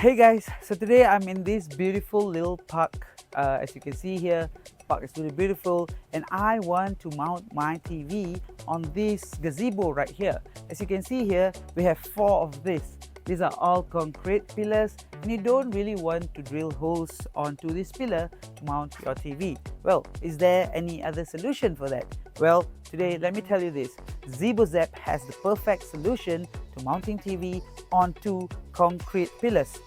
Hey guys, so today I'm in this beautiful little park. As you can see here, the park is really beautiful, and I want to mount my TV on this gazebo right here. As you can see here, we have 4 of these. These are all concrete pillars, and you don't really want to drill holes onto this pillar to mount your TV. Well, is there any other solution for that? Well, today let me tell you this. Zebozap has the perfect solution to mounting TV onto concrete pillars.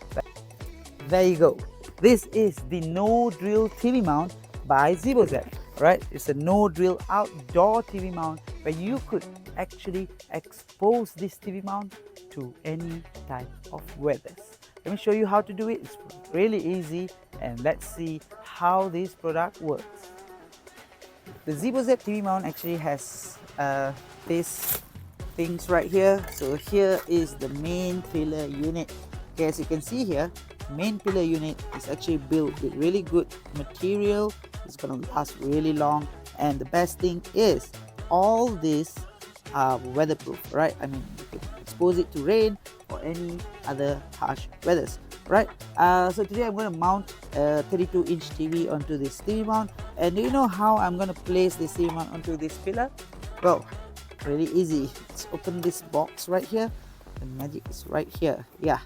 There you go. This is the no drill TV mount by Zebozap. Right? It's a no drill outdoor TV mount where you could actually expose this TV mount to any type of weathers. Let me show you how to do it. It's really easy, and let's see how this product works. The Zebozap TV mount actually has these things right here. So here is the main pillar unit. Okay, as you can see here, main pillar unit is actually built with really good material. It's gonna last really long, and the best thing is all these are weatherproof, right? I mean, you can expose it to rain or any other harsh weathers, right? So today I'm going to mount a 32-inch TV onto this TV mount. And do you know how I'm going to place this TV mount onto this pillar? Well, really easy. Let's open this box right here. The magic is right here. Yeah,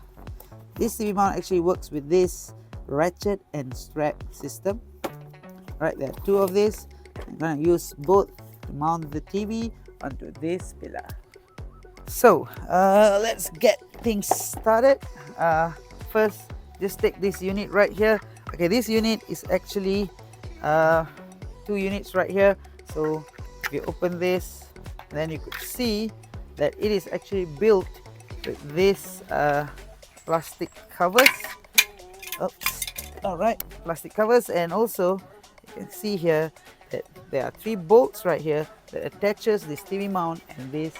this TV mount actually works with this ratchet and strap system. Right, there are 2 of these. I'm going to use both to mount the TV onto this pillar. So let's get things started. First, just take this unit right here. Okay, this unit is actually 2 units right here. So if you open this, then you could see that it is actually built with this plastic covers. Oops. All right, plastic covers, and also you can see here that there are 3 bolts right here that attaches this TV mount and this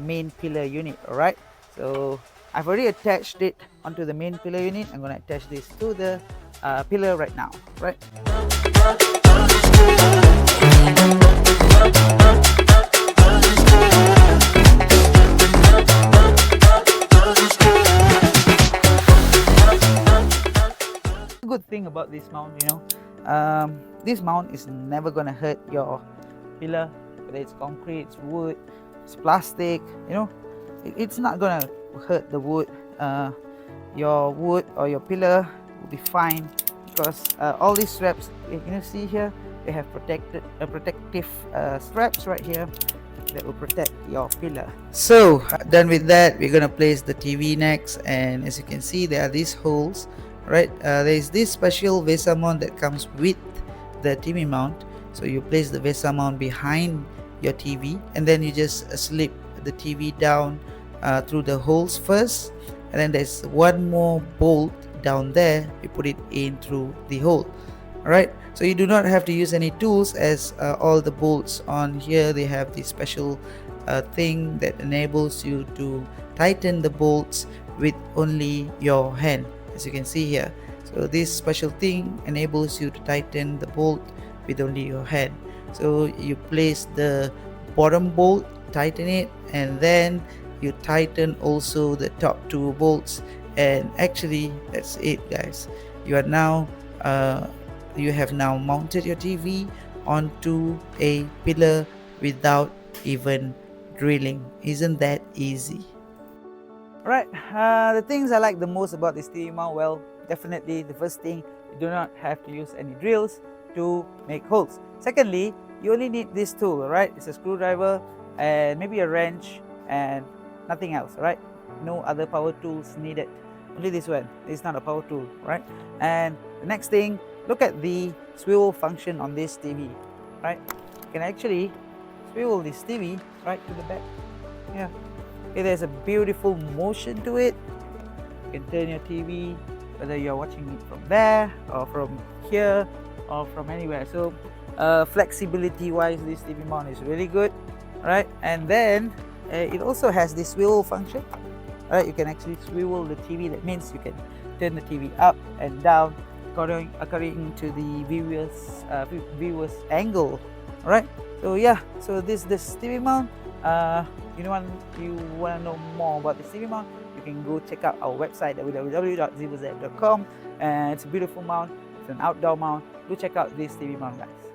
main pillar unit. All right, so I've already attached it onto the main pillar unit. I'm going to attach this to the pillar right now. Right. The good thing about this mount, this mount is never gonna hurt your pillar, whether it's concrete, it's wood, it's plastic. It's not gonna hurt the wood. Your wood or your pillar will be fine, because all these straps, you see here, they have protective straps right here that will protect your pillar. So done with that, we're gonna place the TV next, and as you can see, there are these holes. Right, there is this special VESA mount that comes with the TV mount. So you place the VESA mount behind your TV, and then you just slip the TV down through the holes first, and then there's one more bolt down there. You put it in through the hole. Alright, so you do not have to use any tools, as all the bolts on here, they have this special thing that enables you to tighten the bolts with only your hand, as you can see here. So this special thing enables you to tighten the bolt with only your hand. So you place the bottom bolt, tighten it, and then you tighten also the top 2 bolts, and actually that's it, guys. You have now mounted your TV onto a pillar without even drilling. Isn't that easy? Right, the things I like the most about this TV mount, well, definitely the first thing, you do not have to use any drills to make holes. Secondly, you only need this tool, right? It's a screwdriver and maybe a wrench and nothing else, right? No other power tools needed. Only this one. It's not a power tool, right? And the next thing, look at the swivel function on this TV, right? You can actually swivel this TV right to the back. Yeah. Okay, there's a beautiful motion to it. You can turn your TV, whether you're watching it from there or from here or from anywhere. So flexibility wise, this TV mount is really good, right? And then it also has this swivel function, right? You can actually swivel the TV. That means you can turn the TV up and down according to the viewer's angle, right? So yeah, so this TV mount, you want to know more about the TV mount, you can go check out our website www.zebozap.com, and it's a beautiful mount. It's an outdoor mount. Do check out this TV mount, guys.